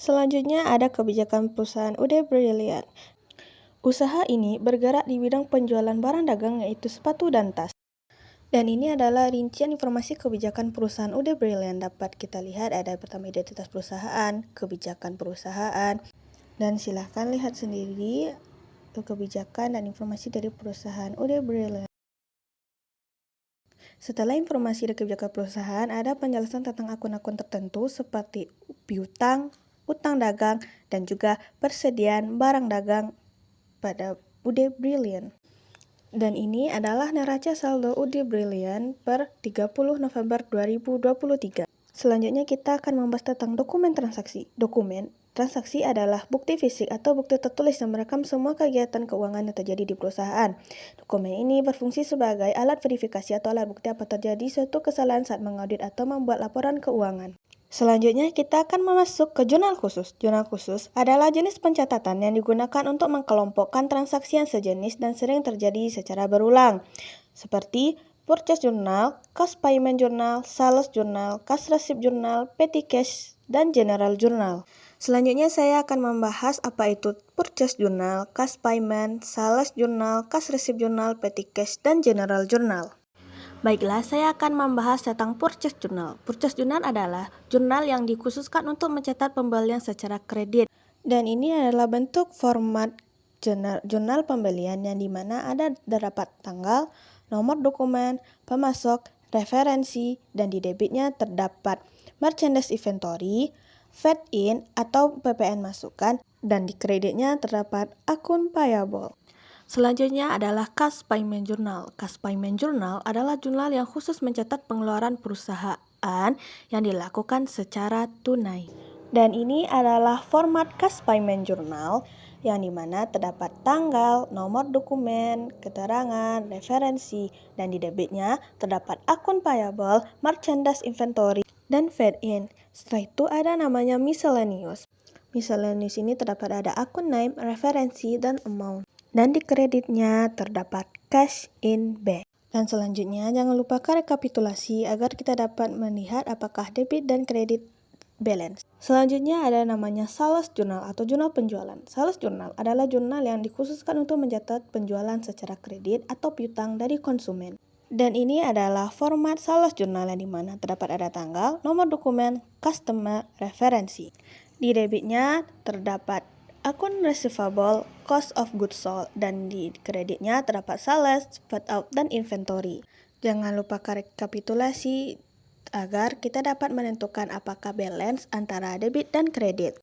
Selanjutnya ada kebijakan perusahaan Ude Brilliant. Usaha ini bergerak di bidang penjualan barang dagang yaitu sepatu dan tas. Dan ini adalah rincian informasi kebijakan perusahaan Ude Brilliant. Dapat kita lihat ada pertama identitas perusahaan, kebijakan perusahaan, dan silahkan lihat sendiri kebijakan dan informasi dari perusahaan Ude Brilliant. Setelah informasi dari kebijakan perusahaan, ada penjelasan tentang akun-akun tertentu seperti piutang, utang dagang, dan juga persediaan barang dagang pada Ude Brilliant. Dan ini adalah neraca saldo Ude Brilliant per 30 November 2023. Selanjutnya kita akan membahas tentang dokumen transaksi. Dokumen transaksi adalah bukti fisik atau bukti tertulis yang merekam semua kegiatan keuangan yang terjadi di perusahaan. Dokumen ini berfungsi sebagai alat verifikasi atau alat bukti apa terjadi suatu kesalahan saat mengaudit atau membuat laporan keuangan. Selanjutnya kita akan masuk ke jurnal khusus. Jurnal khusus adalah jenis pencatatan yang digunakan untuk mengkelompokkan transaksi yang sejenis dan sering terjadi secara berulang, seperti Purchase Journal, Cash Payment Journal, Sales Journal, Cash Receipt Journal, Petty Cash, dan General Journal. Selanjutnya saya akan membahas apa itu Purchase Journal, Cash Payment, Sales Journal, Cash Receipt Journal, Petty Cash, dan General Journal. Baiklah, saya akan membahas tentang Purchase Journal. Purchase Journal adalah jurnal yang dikhususkan untuk mencatat pembelian secara kredit. Dan ini adalah bentuk format jurnal pembelian yang dimana ada terdapat tanggal, nomor dokumen, pemasok, referensi, dan di debitnya terdapat merchandise inventory, fed-in atau PPN masukan, dan di kreditnya terdapat akun payable. Selanjutnya adalah Cash Payment Journal. Cash Payment Journal adalah jurnal yang khusus mencatat pengeluaran perusahaan yang dilakukan secara tunai. Dan ini adalah format Cash Payment Journal yang dimana terdapat tanggal, nomor dokumen, keterangan, referensi, dan di debitnya terdapat akun payable, merchandise inventory, dan fed-in. Setelah itu ada namanya miscellaneous. Miscellaneous ini terdapat ada akun name, referensi, dan amount. Dan di kreditnya terdapat cash in bank. Dan selanjutnya jangan lupa rekapitulasi agar kita dapat melihat apakah debit dan kredit balance. Selanjutnya ada namanya Sales Journal atau jurnal penjualan. Sales Journal adalah jurnal yang dikhususkan untuk mencatat penjualan secara kredit atau piutang dari konsumen. Dan ini adalah format Sales Journal yang dimana terdapat ada tanggal, nomor dokumen, customer, referensi. Di debitnya terdapat akun receivable, cost of goods sold, dan di kreditnya terdapat sales, put out, dan inventory. Jangan lupa rekapitulasi agar kita dapat menentukan apakah balance antara debit dan kredit.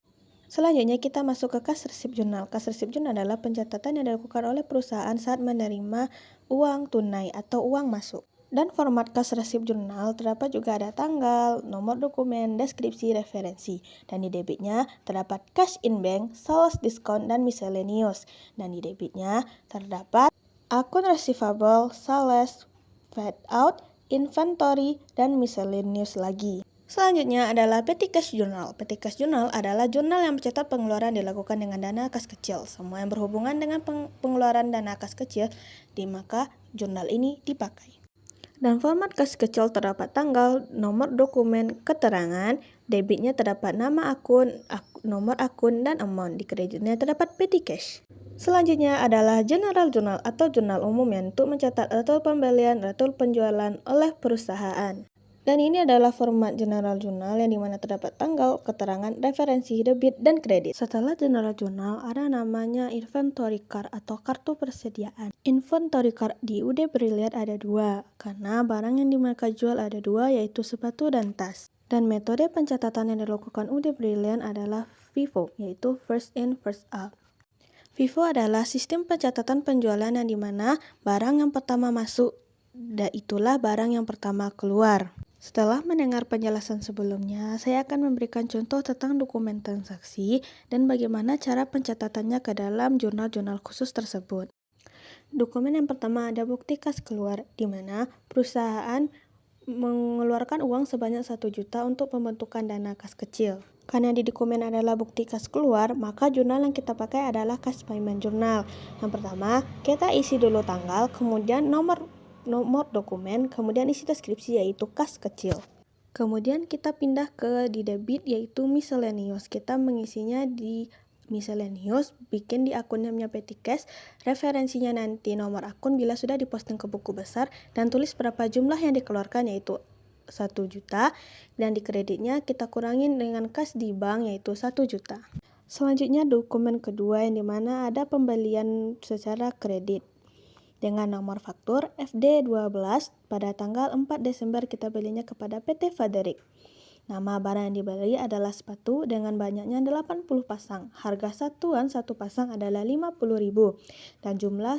Selanjutnya kita masuk ke Cash Receipt Journal. Cash Receipt Journal adalah pencatatan yang dilakukan oleh perusahaan saat menerima uang tunai atau uang masuk. Dan format Cash Receipt Journal terdapat juga ada tanggal, nomor dokumen, deskripsi, referensi. Dan di debitnya terdapat cash in bank, sales discount, dan miscellaneous. Dan di debitnya terdapat akun receivable, sales, paid out, inventory, dan miscellaneous lagi. Selanjutnya adalah Petty Cash Journal. Petty Cash Journal adalah jurnal yang mencatat pengeluaran dilakukan dengan dana kas kecil. Semua yang berhubungan dengan pengeluaran dana kas kecil, maka jurnal ini dipakai. Dan format kas kecil terdapat tanggal, nomor dokumen, keterangan, debitnya terdapat nama akun, nomor akun, dan amount. Di kreditnya terdapat petty cash. Selanjutnya adalah General Journal atau jurnal umum yang untuk mencatat retur pembelian, retur penjualan oleh perusahaan. Dan ini adalah format General Journal yang dimana terdapat tanggal, keterangan, referensi, debit, dan kredit. Setelah General Journal ada namanya Inventory Card atau kartu persediaan. Inventory Card di Ude Brilliant ada dua, karena barang yang mereka jual ada dua, yaitu sepatu dan tas. Dan metode pencatatan yang dilakukan Ude Brilliant adalah FIFO, yaitu First In First Out. FIFO adalah sistem pencatatan penjualan yang dimana barang yang pertama masuk, dan itulah barang yang pertama keluar. Setelah mendengar penjelasan sebelumnya, saya akan memberikan contoh tentang dokumen transaksi dan bagaimana cara pencatatannya ke dalam jurnal-jurnal khusus tersebut. Dokumen yang pertama ada bukti kas keluar, di mana perusahaan mengeluarkan uang sebanyak 1 juta untuk pembentukan dana kas kecil. Karena di dokumen adalah bukti kas keluar, maka jurnal yang kita pakai adalah Cash Payment Journal. Yang pertama, kita isi dulu tanggal, kemudian nomor dokumen, kemudian isi deskripsi yaitu kas kecil. Kemudian kita pindah ke di debit yaitu miscellaneous. Kita mengisinya di miscellaneous, bikin di akunnya PT Cash, referensinya nanti nomor akun bila sudah diposting ke buku besar, dan tulis berapa jumlah yang dikeluarkan yaitu 1 juta, dan di kreditnya kita kurangin dengan kas di bank yaitu 1 juta. Selanjutnya dokumen kedua yang dimana ada pembelian secara kredit dengan nomor faktur FD12 pada tanggal 4 Desember kita belinya kepada PT Faderick. Nama barang yang dibeli adalah sepatu dengan banyaknya 80 pasang. Harga satuan satu pasang adalah 50.000 dan jumlah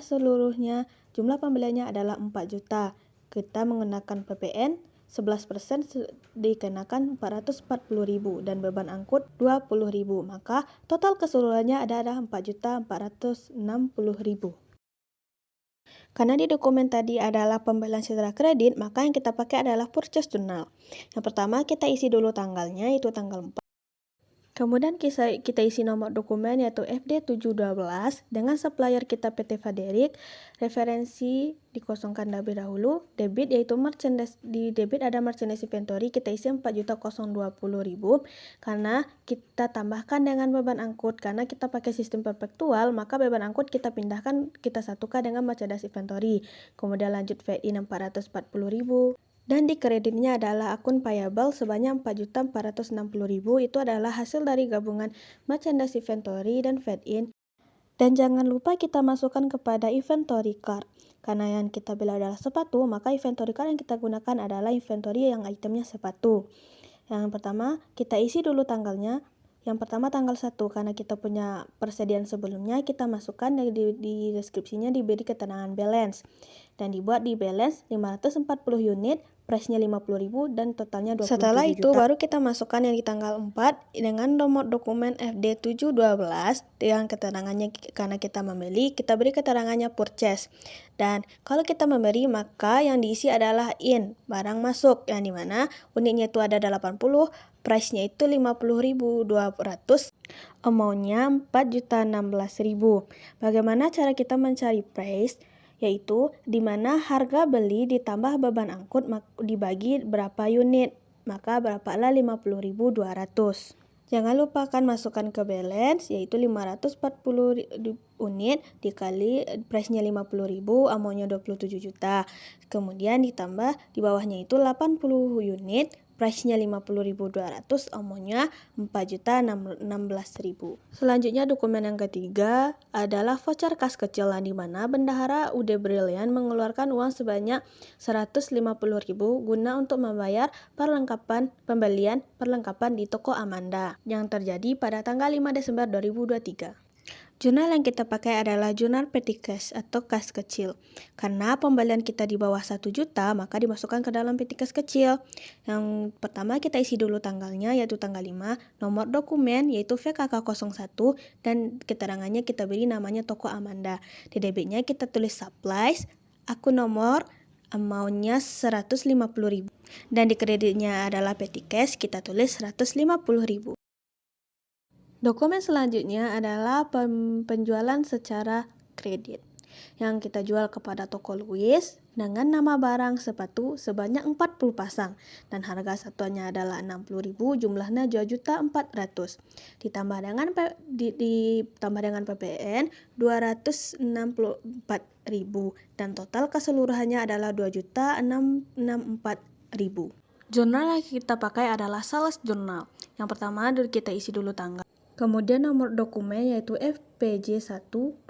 pembeliannya adalah 4 juta. Kita menggunakan PPN 11% dikenakan 440.000 dan beban angkut 20.000. Maka total keseluruhannya adalah 4.460.000. Karena di dokumen tadi adalah pembelian secara kredit, maka yang kita pakai adalah purchase journal. Yang pertama kita isi dulu tanggalnya, yaitu tanggal 4. Kemudian kita isi nomor dokumen yaitu FD712 dengan supplier kita PT Faderick. Referensi dikosongkan terlebih dahulu. Debit yaitu merchandise, di debit ada merchandise inventory, kita isi 4.020.000 karena kita tambahkan dengan beban angkut. Karena kita pakai sistem perpetual, maka beban angkut kita pindahkan, kita satukan dengan merchandise inventory. Kemudian lanjut fade in 440.000. Dan di kreditnya adalah akun payable sebanyak 4.460.000. Itu adalah hasil dari gabungan merchandise inventory dan fade-in. Dan jangan lupa kita masukkan kepada inventory card. Karena yang kita beli adalah sepatu, maka inventory card yang kita gunakan adalah inventory yang itemnya sepatu. Yang pertama, kita isi dulu tanggalnya. Yang pertama tanggal 1, karena kita punya persediaan sebelumnya, kita masukkan di deskripsinya diberi keterangan balance. Dan dibuat di balance 540 unit, price-nya 50.000 dan totalnya 27 juta. Setelah itu baru kita masukkan yang di tanggal 4 dengan nomor dokumen FD712 dengan keterangannya, karena kita membeli, kita beri keterangannya purchase. Dan kalau kita memberi, maka yang diisi adalah in, barang masuk, yang dimana unitnya itu ada 80, price-nya itu 50.200, amount-nya 4.016.000. Bagaimana cara kita mencari price? Yaitu dimana harga beli ditambah beban angkut dibagi berapa unit, maka berapalah 50.200. Jangan lupakan masukkan ke balance yaitu 540 unit dikali price-nya 50.000, amount-nya 27 juta. Kemudian ditambah di bawahnya itu 80 unit, price-nya 50.200, amount-nya 4.016.000. Selanjutnya dokumen yang ketiga adalah voucher kas kecil, di mana Bendahara UD Brilliant mengeluarkan uang sebanyak 150.000 guna untuk membayar pembelian perlengkapan di toko Amanda yang terjadi pada tanggal 5 Desember 2023. Jurnal yang kita pakai adalah jurnal petty cash atau kas kecil. Karena pembelian kita di bawah 1 juta, maka dimasukkan ke dalam petty cash kecil. Yang pertama kita isi dulu tanggalnya, yaitu tanggal 5, nomor dokumen yaitu VKK01, dan keterangannya kita beri namanya toko Amanda. Di debitnya kita tulis supplies, akun nomor, amount-nya 150.000. Dan di kreditnya adalah petty cash, kita tulis 150.000. Dokumen selanjutnya adalah penjualan secara kredit yang kita jual kepada toko Louis dengan nama barang sepatu sebanyak 40 pasang dan harga satuannya adalah 60.000, jumlahnya 2.400.000. Ditambah dengan PPN 264.000 dan total keseluruhannya adalah 2.664.000. Jurnal yang kita pakai adalah sales journal. Yang pertama kita isi dulu tanggal. Kemudian nomor dokumen yaitu FPJ112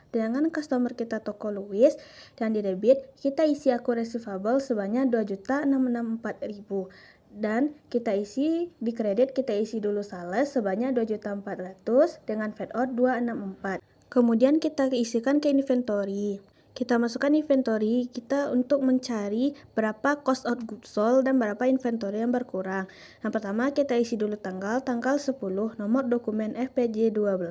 dengan customer kita toko Louis, dan di debit kita isi akun receivable sebanyak 2.664.000 dan kita isi di kredit, kita isi dulu sales sebanyak 2.400.000 dengan fade out 264. Kemudian kita isikan ke inventory. Kita masukkan inventory kita untuk mencari berapa cost of goods sold dan berapa inventory yang berkurang. Yang pertama kita isi dulu tanggal 10, nomor dokumen FPJ12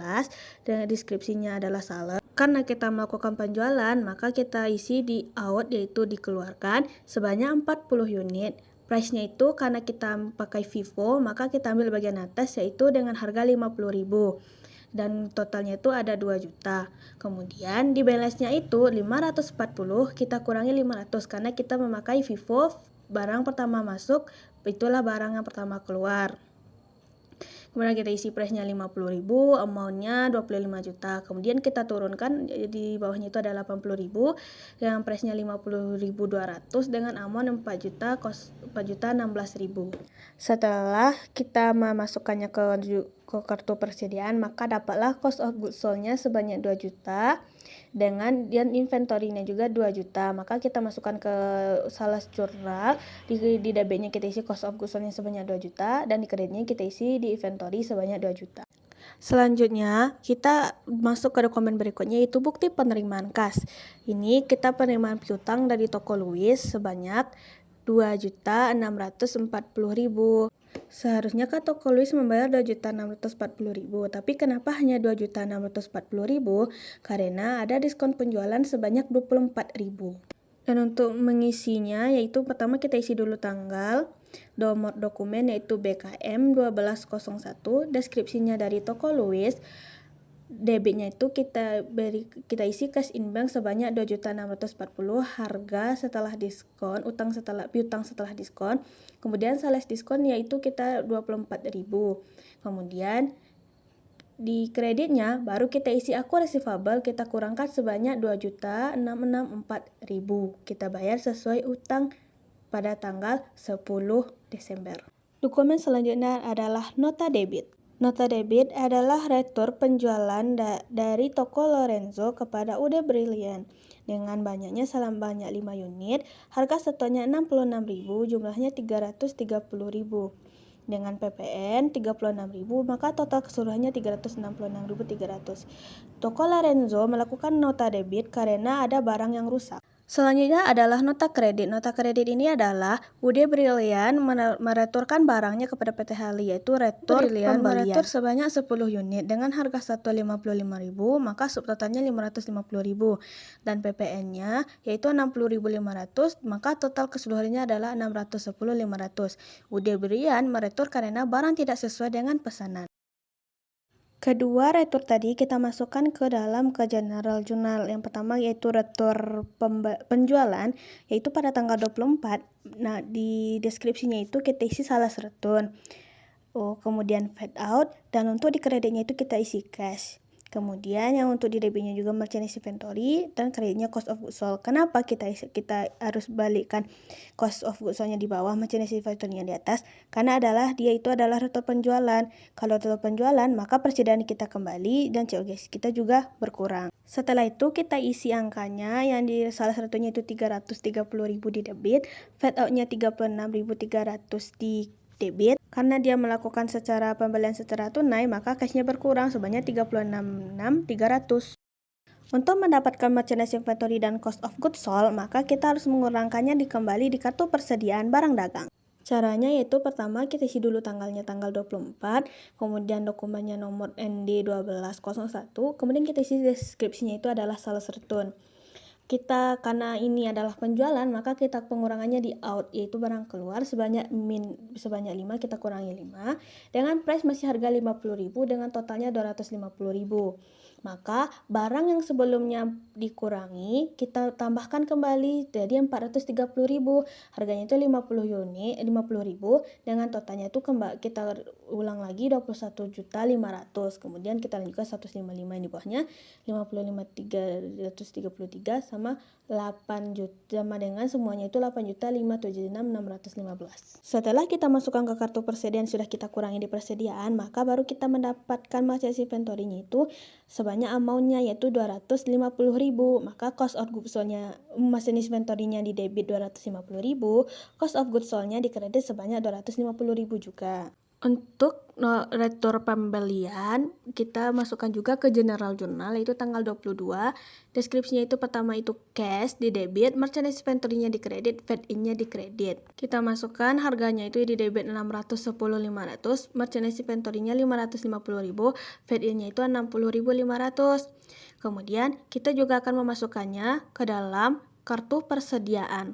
dan deskripsinya adalah sales. Karena kita melakukan penjualan, maka kita isi di out yaitu dikeluarkan sebanyak 40 unit. Price-nya itu karena kita pakai Vivo, maka kita ambil bagian atas yaitu dengan harga 50.000. Dan totalnya itu ada 2 juta. Kemudian di balance-nya itu 540, kita kurangi 500 karena kita memakai Vivo, barang pertama masuk itulah barang yang pertama keluar. Kemudian kita isi price-nya 50.000, amount-nya 25 juta. Kemudian kita turunkan di bawahnya itu ada 80.000 yang price-nya 50.200 dengan amount 4 juta, cost 4.016.000. Setelah kita memasukkannya ke kartu persediaan, maka dapatlah cost of goods sold-nya sebanyak 2 juta dengan dan inventory-nya juga 2 juta. Maka kita masukkan ke sales jurnal, di debitnya kita isi cost of goods sold-nya sebanyak 2 juta dan di kreditnya kita isi di inventory sebanyak 2 juta. Selanjutnya, kita masuk ke dokumen berikutnya yaitu bukti penerimaan kas. Ini kita penerimaan piutang dari toko Louis sebanyak 2.640.000. Seharusnya kan toko Louis membayar 2.640.000, tapi kenapa hanya 2.640.000? Karena ada diskon penjualan sebanyak 24.000. Dan untuk mengisinya yaitu pertama kita isi dulu tanggal, nomor dokumen yaitu BKM 1201, deskripsinya dari toko Louis, debitnya itu kita isi cash in bank sebanyak 2.640, harga setelah diskon, piutang setelah diskon. Kemudian sales diskon yaitu kita 24.000. Kemudian di kreditnya baru kita isi aku receivable, kita kurangkan sebanyak 2.664.000. Kita bayar sesuai utang pada tanggal 10 Desember. Dokumen selanjutnya adalah nota debit. Nota debit adalah retur penjualan dari toko Lorenzo kepada Ude Brilliant dengan banyaknya banyak 5 unit, harga stoknya 66.000, jumlahnya 330.000. Dengan PPN 36.000, maka total keseluruhannya 366.300. Toko Lorenzo melakukan nota debit karena ada barang yang rusak. Selanjutnya adalah nota kredit. Nota kredit ini adalah Ude Brilliant mereturkan barangnya kepada PT Hali, yaitu retur pembelian. Meretur sebanyak 10 unit dengan harga 155.000, maka subtotalnya 550.000 dan PPN-nya yaitu 60.500, maka total keseluruhannya adalah 610.500. Ude Brilliant meretur karena barang tidak sesuai dengan pesanan. Kedua retur tadi kita masukkan ke general journal. Yang pertama yaitu retur penjualan yaitu pada tanggal 24. Nah, di deskripsinya itu kita isi sales return. Kemudian fade out, dan untuk di kreditnya itu kita isi cash. Kemudian yang untuk di debitnya juga merchandise inventory dan kreditnya cost of goods sold. Kenapa kita harus balikkan cost of goods sold-nya di bawah, merchandise inventory-nya di atas? Karena dia itu adalah retur penjualan. Kalau retur penjualan, maka persediaan kita kembali dan COGS kita juga berkurang. Setelah itu kita isi angkanya, yang di salah satunya itu 330.000 di debit, fade out-nya 36.300 di debit. Karena dia melakukan pembelian secara tunai, maka cash-nya berkurang sebanyak 36.300. Untuk mendapatkan merchandise inventory dan cost of goods sold, maka kita harus mengurangkannya kembali di kartu persediaan barang dagang. Caranya yaitu pertama kita isi dulu tanggalnya tanggal 24, kemudian dokumennya nomor ND 1201, kemudian kita isi deskripsinya itu adalah sales return. Karena ini adalah penjualan, maka kita pengurangannya di out, yaitu barang keluar sebanyak 5, kita kurangi 5 dengan price masih harga 50.000 dengan totalnya 250.000. Maka barang yang sebelumnya dikurangi kita tambahkan kembali jadi 430.000. Harganya itu 50.000 dengan totalnya itu kita ulang lagi 21.500. Kemudian kita lanjutkan 155 di bawahnya 55.333 sama 8 juta, sama dengan semuanya itu 8.576.615. Setelah kita masukkan ke kartu persediaan, sudah kita kurangi di persediaan, maka baru kita mendapatkan merchandise inventory-nya itu sebanyak amount-nya yaitu 250.000. Maka cost of goods sold-nya, merchandise inventory-nya di debit 250.000, cost of goods sold-nya di kredit sebanyak 250.000 juga. Untuk retur pembelian kita masukkan juga ke general journal yaitu tanggal 22. Deskripsinya itu pertama itu cash di debit, merchandise inventory-nya di kredit, fade in-nya di kredit. Kita masukkan harganya itu di debit 610.500, merchandise inventory-nya 550.000, fade in-nya itu 60.500. Kemudian kita juga akan memasukkannya ke dalam kartu persediaan.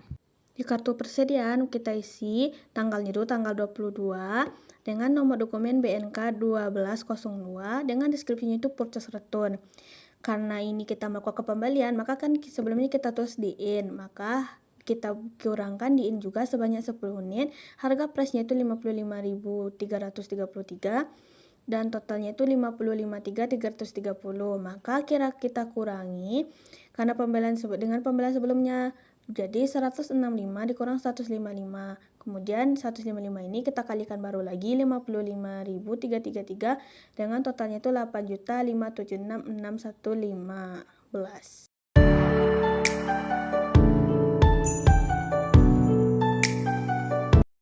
Di kartu persediaan kita isi tanggalnya dulu tanggal 22 dengan nomor dokumen BNK 1202 dengan deskripsinya itu purchase return. Karena ini kita melakukan pembelian, maka kan sebelumnya kita tulis di in, maka kita kurangkan di in juga sebanyak 10 unit. Harga price-nya itu 55.333 dan totalnya itu 55.330. Maka kita kurangi karena dengan pembelian sebelumnya jadi 165 dikurang 155. Kemudian 155 ini kita kalikan baru lagi 55.333 dengan totalnya itu 8.576.615.